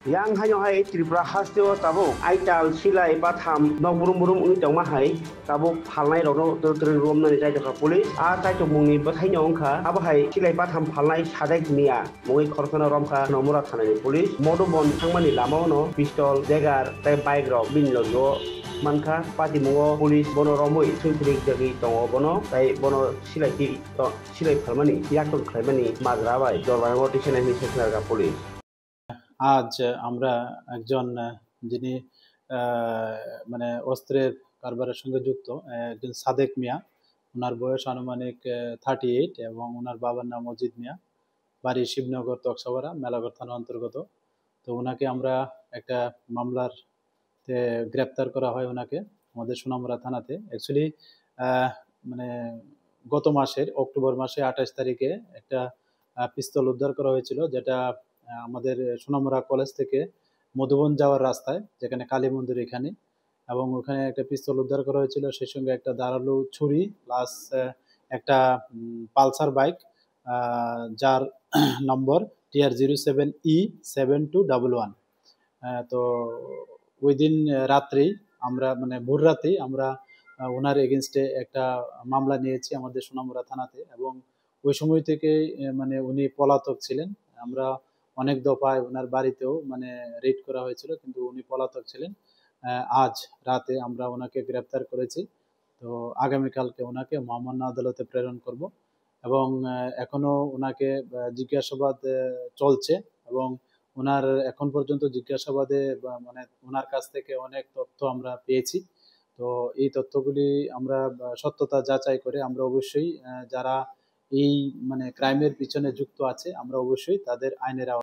Yang hanya hai Tripura hasteo tabuk aital silai batham nok burum uni mahai tabuk phalnai rono tertering rom nani jai jaka police a jai to mungni bathai nyongkha abo hai silai batham phalnai sadek niya mungi khorkhana romkha nomura thanani police modu bon thangmani lama no pistol degar tai bike rok bin logo manka pati mungo police bono romoi thungthrik jagi tongo bono tai bono silai ti to silai phalmani yakton khlaimani magra bai dorbango tisene ni seknar ka police আজ আমরা একজন যিনি মানে অস্ত্রের কারবারের সঙ্গে যুক্ত একজন সাদেক মিয়া, ওনার বয়স আনুমানিক 38 এবং ওনার বাবার নাম অজিত মিয়া, বাড়ি শিবনগর তকসাপাড়া মেলাঘর থানা অন্তর্গত। তো ওনাকে আমরা একটা মামলার গ্রেপ্তার করা হয় ওনাকে আমাদের সোনামুড়া থানাতে। অ্যাকচুয়ালি মানে গত মাসের অক্টোবর মাসে 28 তারিখে একটা পিস্তল উদ্ধার করা হয়েছিল, যেটা আমাদের সোনামুড়া কলেজ থেকে মধুবন যাওয়ার রাস্তায়, যেখানে কালী মন্দির এখানে, এবং ওখানে একটা পিস্তল উদ্ধার করা হয়েছিল, সেই সঙ্গে একটা ধারালো ছুরি প্লাস একটা পালসার বাইক, যার নম্বর TR07E7211। তো ওই দিন রাত্রেই আমরা মানে ভোর রাতেই আমরা ওনার এগেনস্টে একটা মামলা নিয়েছি আমাদের সোনামুড়া থানাতে, এবং ওই সময় থেকে মানে উনি পলাতক ছিলেন। আমরা অনেক দফায় ওনার বাড়িতেও মানে রেড করা হয়েছিল, কিন্তু উনি পলাতক ছিলেন। আজ রাতে আমরা ওনাকে গ্রেপ্তার করেছি। তো আগামীকালকে ওনাকে মহামান্য আদালতে প্রেরণ করব, এবং এখনো ওনাকে জিজ্ঞাসাবাদ চলছে, এবং ওনার এখন পর্যন্ত জিজ্ঞাসাবাদে মানে ওনার কাছ থেকে অনেক তথ্য আমরা পেয়েছি। তো এই তথ্যগুলি আমরা সত্যতা যাচাই করে আমরা অবশ্যই যারা এই মানে ক্রাইমের পিছনে যুক্ত আছে আমরা অবশ্যই তাদের আইনের